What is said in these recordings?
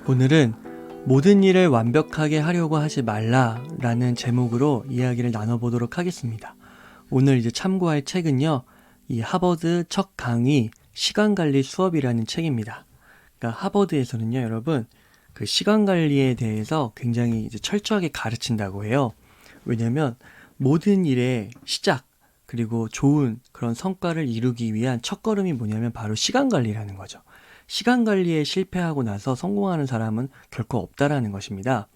오늘은 모든 일을 완벽하게 하려고 하지 말라라는 제목으로 이야기를 나눠보도록 하겠습니다. 오늘 이제 참고할 책은요, 이 하버드 첫 강의 시간관리 수업이라는 책입니다. 그러니까 하버드에서는요, 여러분, 그 시간관리에 대해서 굉장히 이제 철저하게 가르친다고 해요. 왜냐면 모든 일의 시작, 그리고 좋은 그런 성과를 이루기 위한 첫걸음이 뭐냐면 바로 시간관리라는 거죠. 시간 관리에 실패하고 나서 성공하는 사람은 결코 없다라는 것입니다.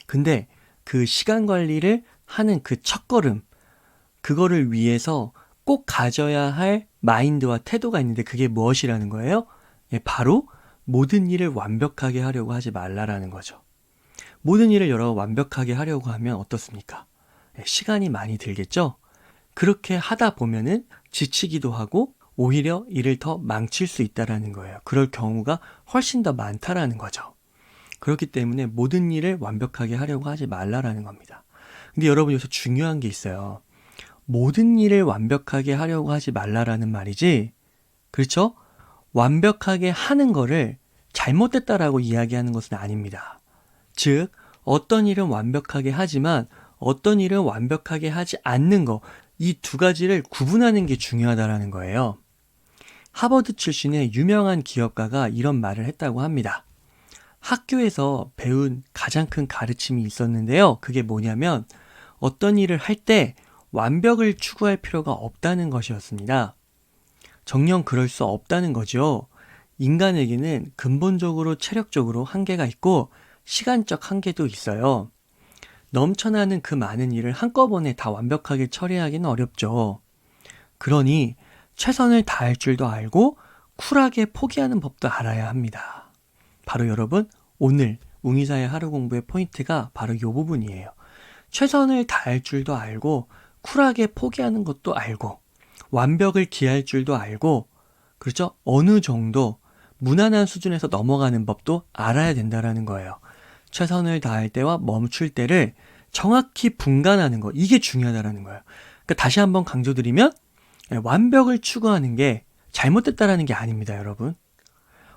근데 그 시간 관리를 하는 그 첫걸음, 그거를 위해서 꼭 가져야 할 마인드와 태도가 있는데 그게 무엇이라는 거예요? 예, 바로 모든 일을 완벽하게 하려고 하지 말라라는 거죠. 모든 일을 여러분 완벽하게 하려고 하면 어떻습니까? 예, 시간이 많이 들겠죠? 그렇게 하다 보면은 지치기도 하고 오히려 일을 더 망칠 수 있다라는 거예요. 그럴 경우가 훨씬 더 많다라는 거죠. 그렇기 때문에 모든 일을 완벽하게 하려고 하지 말라라는 겁니다. 근데 여러분 여기서 중요한 게 있어요. 모든 일을 완벽하게 하려고 하지 말라라는 말이지, 그렇죠? 완벽하게 하는 거를 잘못됐다라고 이야기하는 것은 아닙니다. 즉, 어떤 일은 완벽하게 하지만 어떤 일은 완벽하게 하지 않는 거, 이 두 가지를 구분하는 게 중요하다라는 거예요. 하버드 출신의 유명한 기업가가 이런 말을 했다고 합니다. 학교에서 배운 가장 큰 가르침이 있었는데요. 그게 뭐냐면 어떤 일을 할 때 완벽을 추구할 필요가 없다는 것이었습니다. 정녕 그럴 수 없다는 거죠. 인간에게는 근본적으로 체력적으로 한계가 있고 시간적 한계도 있어요. 넘쳐나는 그 많은 일을 한꺼번에 다 완벽하게 처리하기는 어렵죠. 그러니 최선을 다할 줄도 알고 쿨하게 포기하는 법도 알아야 합니다. 바로 여러분, 오늘 웅이사의 하루 공부의 포인트가 바로 이 부분이에요. 최선을 다할 줄도 알고 쿨하게 포기하는 것도 알고 완벽을 기할 줄도 알고, 그렇죠? 어느 정도 무난한 수준에서 넘어가는 법도 알아야 된다라는 거예요. 최선을 다할 때와 멈출 때를 정확히 분간하는 거, 이게 중요하다라는 거예요. 그러니까 다시 한번 강조드리면 완벽을 추구하는 게 잘못됐다라는 게 아닙니다, 여러분.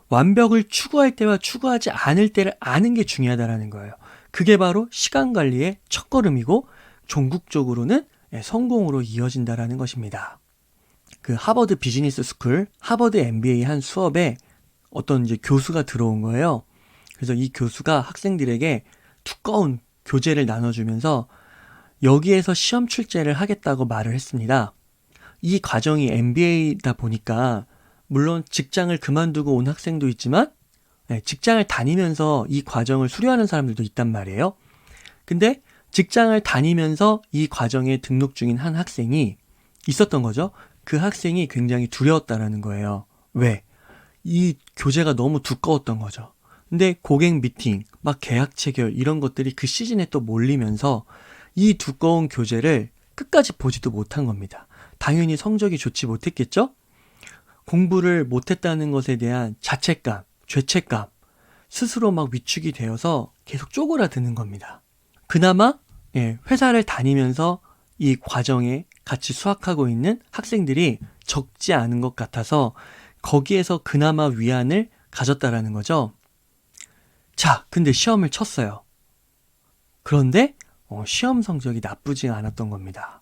완벽을 추구할 때와 추구하지 않을 때를 아는 게 중요하다라는 거예요. 그게 바로 시간 관리의 첫걸음이고 종국적으로는 성공으로 이어진다라는 것입니다. 그 하버드 비즈니스 스쿨, 하버드 MBA 한 수업에 어떤 이제 교수가 들어온 거예요. 그래서 이 교수가 학생들에게 두꺼운 교재를 나눠주면서 여기에서 시험 출제를 하겠다고 말을 했습니다. 이 과정이 MBA다 보니까 물론 직장을 그만두고 온 학생도 있지만 직장을 다니면서 이 과정을 수료하는 사람들도 있단 말이에요. 근데 직장을 다니면서 이 과정에 등록 중인 한 학생이 있었던 거죠. 그 학생이 굉장히 두려웠다라는 거예요. 왜? 이 교재가 너무 두꺼웠던 거죠. 근데 고객 미팅, 막 계약 체결 이런 것들이 그 시즌에 또 몰리면서 이 두꺼운 교재를 끝까지 보지도 못한 겁니다. 당연히 성적이 좋지 못했겠죠? 공부를 못했다는 것에 대한 자책감, 죄책감, 스스로 막 위축이 되어서 계속 쪼그라드는 겁니다. 그나마 회사를 다니면서 이 과정에 같이 수학하고 있는 학생들이 적지 않은 것 같아서 거기에서 그나마 위안을 가졌다라는 거죠. 자, 근데 시험을 쳤어요. 그런데 시험 성적이 나쁘지 않았던 겁니다.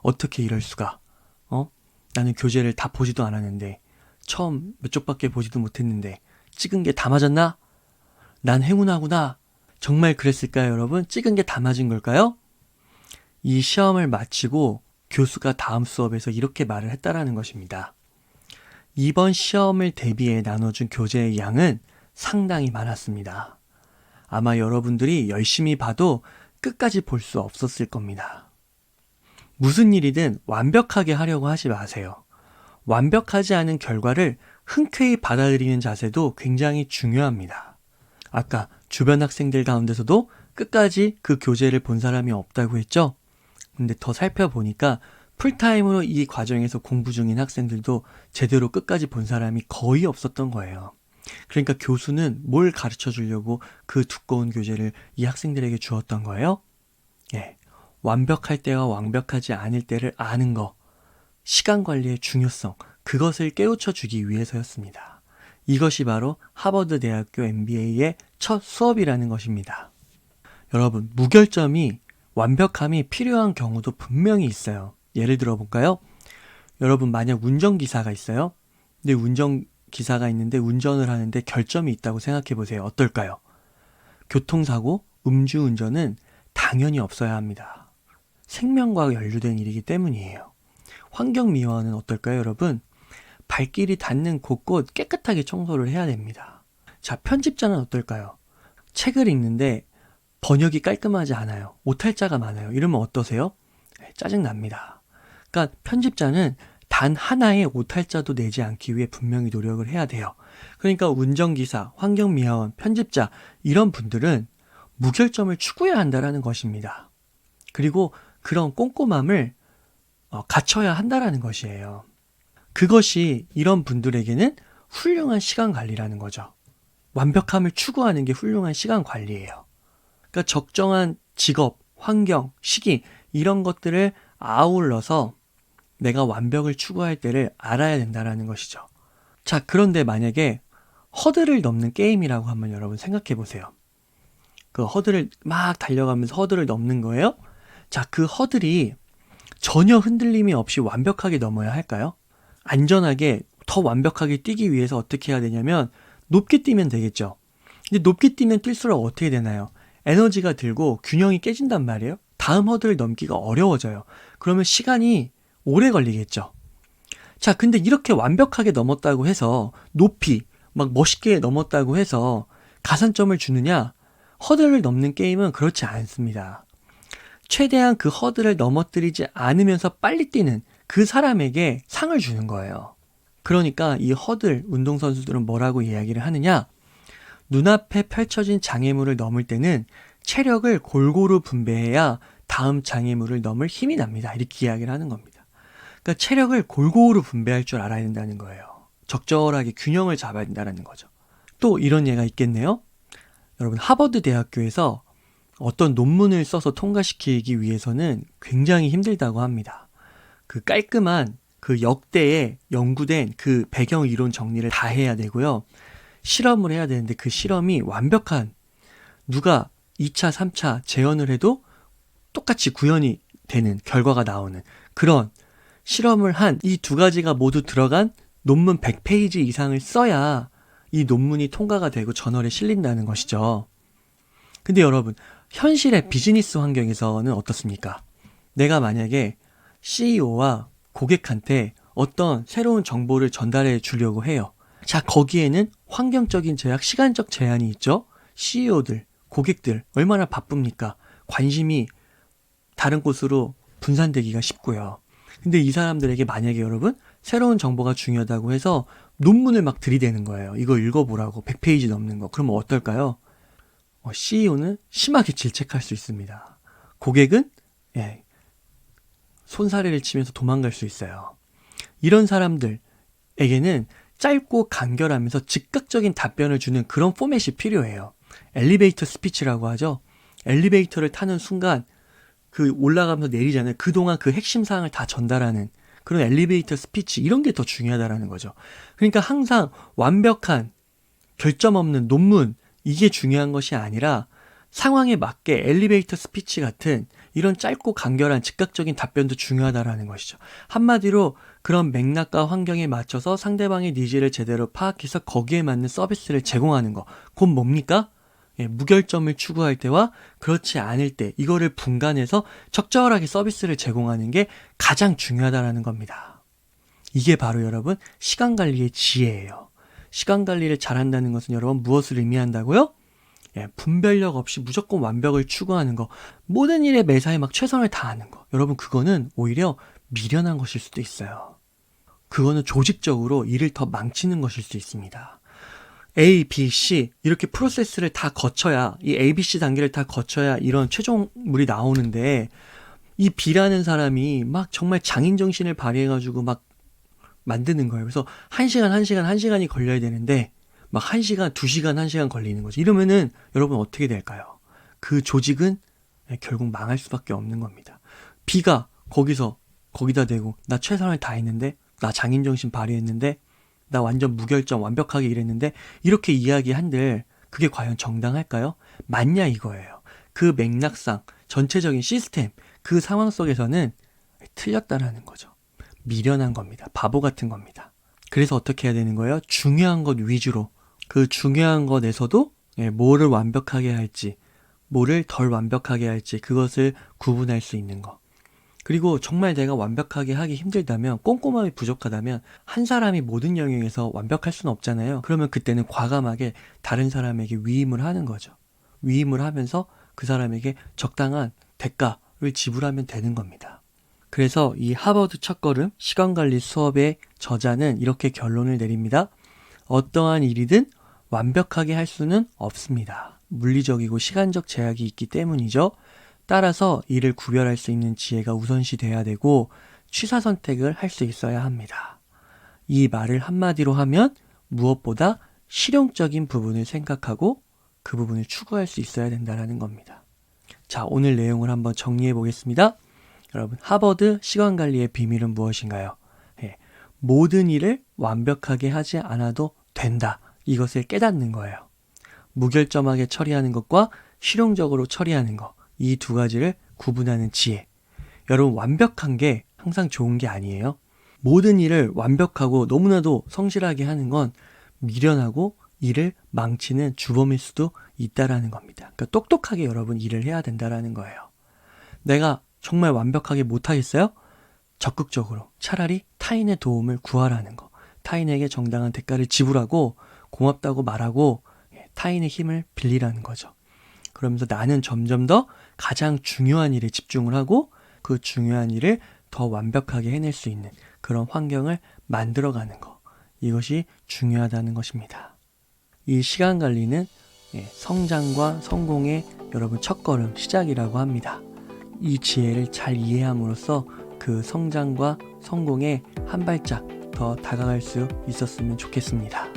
어떻게 이럴 수가? 나는 교재를 다 보지도 않았는데, 처음 몇 쪽밖에 보지도 못했는데 찍은 게 다 맞았나? 난 행운하구나. 정말 그랬을까요, 여러분? 찍은 게 다 맞은 걸까요? 이 시험을 마치고 교수가 다음 수업에서 이렇게 말을 했다라는 것입니다. 이번 시험을 대비해 나눠준 교재의 양은 상당히 많았습니다. 아마 여러분들이 열심히 봐도 끝까지 볼 수 없었을 겁니다. 무슨 일이든 완벽하게 하려고 하지 마세요. 완벽하지 않은 결과를 흔쾌히 받아들이는 자세도 굉장히 중요합니다. 아까 주변 학생들 가운데서도 끝까지 그 교재를 본 사람이 없다고 했죠? 근데 더 살펴보니까 풀타임으로 이 과정에서 공부 중인 학생들도 제대로 끝까지 본 사람이 거의 없었던 거예요. 그러니까 교수는 뭘 가르쳐 주려고 그 두꺼운 교재를 이 학생들에게 주었던 거예요? 완벽할 때와 완벽하지 않을 때를 아는 거, 시간 관리의 중요성, 그것을 깨우쳐 주기 위해서였습니다. 이것이 바로 하버드 대학교 MBA의 첫 수업이라는 것입니다. 여러분, 무결점이 완벽함이 필요한 경우도 분명히 있어요. 예를 들어 볼까요? 여러분, 만약 운전기사가 있어요. 근데 운전기사가 있는데 운전을 하는데 결점이 있다고 생각해 보세요. 어떨까요? 교통사고, 음주운전은 당연히 없어야 합니다. 생명과 연루된 일이기 때문이에요. 환경미화는 어떨까요, 여러분? 발길이 닿는 곳곳 깨끗하게 청소를 해야 됩니다. 자, 편집자는 어떨까요? 책을 읽는데 번역이 깔끔하지 않아요. 오탈자가 많아요. 이러면 어떠세요? 짜증납니다. 그러니까 편집자는 단 하나의 오탈자도 내지 않기 위해 분명히 노력을 해야 돼요. 그러니까 운전기사, 환경미화원, 편집자 이런 분들은 무결점을 추구해야 한다는 것입니다. 그리고 그런 꼼꼼함을 갖춰야 한다는 것이에요. 그것이 이런 분들에게는 훌륭한 시간 관리라는 거죠. 완벽함을 추구하는 게 훌륭한 시간 관리예요. 그러니까 적정한 직업, 환경, 시기 이런 것들을 아울러서 내가 완벽을 추구할 때를 알아야 된다는 것이죠. 자, 그런데 만약에 허들을 넘는 게임이라고 한번 여러분 생각해 보세요. 그 허들을 막 달려가면서 허들을 넘는 거예요. 자, 그 허들이 전혀 흔들림이 없이 완벽하게 넘어야 할까요? 안전하게 더 완벽하게 뛰기 위해서 어떻게 해야 되냐면 높게 뛰면 되겠죠. 근데 높게 뛰면 뛸수록 어떻게 되나요? 에너지가 들고 균형이 깨진단 말이에요. 다음 허들을 넘기가 어려워져요. 그러면 시간이 오래 걸리겠죠. 자, 근데 이렇게 완벽하게 넘었다고 해서 높이 막 멋있게 넘었다고 해서 가산점을 주느냐? 허들을 넘는 게임은 그렇지 않습니다. 최대한 그 허들을 넘어뜨리지 않으면서 빨리 뛰는 그 사람에게 상을 주는 거예요. 그러니까 이 허들 운동선수들은 뭐라고 이야기를 하느냐? 눈앞에 펼쳐진 장애물을 넘을 때는 체력을 골고루 분배해야 다음 장애물을 넘을 힘이 납니다. 이렇게 이야기를 하는 겁니다. 그러니까 체력을 골고루 분배할 줄 알아야 된다는 거예요. 적절하게 균형을 잡아야 된다는 거죠. 또 이런 예가 있겠네요. 여러분, 하버드 대학교에서 어떤 논문을 써서 통과시키기 위해서는 굉장히 힘들다고 합니다. 그 깔끔한 그 역대에 연구된 그 배경 이론 정리를 다 해야 되고요. 실험을 해야 되는데 그 실험이 완벽한, 누가 2차, 3차 재현을 해도 똑같이 구현이 되는 결과가 나오는 그런 실험을 한 이 두 가지가 모두 들어간 논문 100페이지 이상을 써야 이 논문이 통과가 되고 저널에 실린다는 것이죠. 근데 여러분, 현실의 비즈니스 환경에서는 어떻습니까? 내가 만약에 CEO와 고객한테 어떤 새로운 정보를 전달해 주려고 해요. 자, 거기에는 환경적인 제약, 시간적 제한이 있죠. CEO들, 고객들 얼마나 바쁩니까? 관심이 다른 곳으로 분산되기가 쉽고요. 근데 이 사람들에게 만약에 여러분 새로운 정보가 중요하다고 해서 논문을 막 들이대는 거예요. 이거 읽어보라고 100페이지 넘는 거. 그러면 어떨까요? CEO는 심하게 질책할 수 있습니다. 고객은 손사래를 치면서 도망갈 수 있어요. 이런 사람들에게는 짧고 간결하면서 즉각적인 답변을 주는 그런 포맷이 필요해요. 엘리베이터 스피치라고 하죠. 엘리베이터를 타는 순간 그 올라가면서 내리잖아요. 그동안 그 핵심 사항을 다 전달하는 그런 엘리베이터 스피치, 이런 게 더 중요하다는 거죠. 그러니까 항상 완벽한 결점 없는 논문, 이게 중요한 것이 아니라 상황에 맞게 엘리베이터 스피치 같은 이런 짧고 간결한 즉각적인 답변도 중요하다라는 것이죠. 한마디로 그런 맥락과 환경에 맞춰서 상대방의 니즈를 제대로 파악해서 거기에 맞는 서비스를 제공하는 거. 그건 뭡니까? 무결점을 추구할 때와 그렇지 않을 때 이거를 분간해서 적절하게 서비스를 제공하는 게 가장 중요하다는 겁니다. 이게 바로 여러분 시간관리의 지혜예요. 시간관리를 잘한다는 것은 여러분 무엇을 의미한다고요? 분별력 없이 무조건 완벽을 추구하는 거, 모든 일에 매사에 막 최선을 다하는 거, 여러분 그거는 오히려 미련한 것일 수도 있어요. 그거는 조직적으로 일을 더 망치는 것일 수 있습니다. A, B, C 이렇게 프로세스를 다 거쳐야, 이 A, B, C 단계를 다 거쳐야 이런 최종물이 나오는데 이 B라는 사람이 막 정말 장인정신을 발휘해가지고 막 만드는 거예요. 그래서 1시간이 걸려야 되는데 막 1시간, 2시간, 1시간 걸리는 거죠. 이러면은 여러분 어떻게 될까요? 그 조직은 결국 망할 수밖에 없는 겁니다. B가 거기다 대고 나 최선을 다했는데, 나 장인정신 발휘했는데, 나 완전 무결점 완벽하게 일했는데 이렇게 이야기한들 그게 과연 정당할까요? 맞냐 이거예요. 그 맥락상 전체적인 시스템 그 상황 속에서는 틀렸다라는 거죠. 미련한 겁니다. 바보 같은 겁니다. 그래서 어떻게 해야 되는 거예요? 중요한 것 위주로 그 중요한 것에서도 뭐를 완벽하게 할지 뭐를 덜 완벽하게 할지 그것을 구분할 수 있는 거. 그리고 정말 내가 완벽하게 하기 힘들다면 꼼꼼함이 부족하다면 한 사람이 모든 영역에서 완벽할 수는 없잖아요. 그러면 그때는 과감하게 다른 사람에게 위임을 하는 거죠. 위임을 하면서 그 사람에게 적당한 대가를 지불하면 되는 겁니다. 그래서 이 하버드 첫걸음 시간관리 수업의 저자는 이렇게 결론을 내립니다. 어떠한 일이든 완벽하게 할 수는 없습니다. 물리적이고 시간적 제약이 있기 때문이죠. 따라서 이를 구별할 수 있는 지혜가 우선시 돼야 되고 취사 선택을 할 수 있어야 합니다. 이 말을 한마디로 하면 무엇보다 실용적인 부분을 생각하고 그 부분을 추구할 수 있어야 된다는 겁니다. 자, 오늘 내용을 한번 정리해 보겠습니다. 여러분, 하버드 시간관리의 비밀은 무엇인가요? 모든 일을 완벽하게 하지 않아도 된다. 이것을 깨닫는 거예요. 무결점하게 처리하는 것과 실용적으로 처리하는 것. 이 두 가지를 구분하는 지혜. 여러분, 완벽한 게 항상 좋은 게 아니에요. 모든 일을 완벽하고 너무나도 성실하게 하는 건 미련하고 일을 망치는 주범일 수도 있다라는 겁니다. 그러니까 똑똑하게 여러분 일을 해야 된다라는 거예요. 내가 정말 완벽하게 못하겠어요? 적극적으로 차라리 타인의 도움을 구하라는 거. 타인에게 정당한 대가를 지불하고 고맙다고 말하고 타인의 힘을 빌리라는 거죠. 그러면서 나는 점점 더 가장 중요한 일에 집중을 하고 그 중요한 일을 더 완벽하게 해낼 수 있는 그런 환경을 만들어가는 거. 이것이 중요하다는 것입니다. 이 시간 관리는 성장과 성공의 여러분 첫걸음 시작이라고 합니다. 이 지혜를 잘 이해함으로써 그 성장과 성공에 한 발짝 더 다가갈 수 있었으면 좋겠습니다.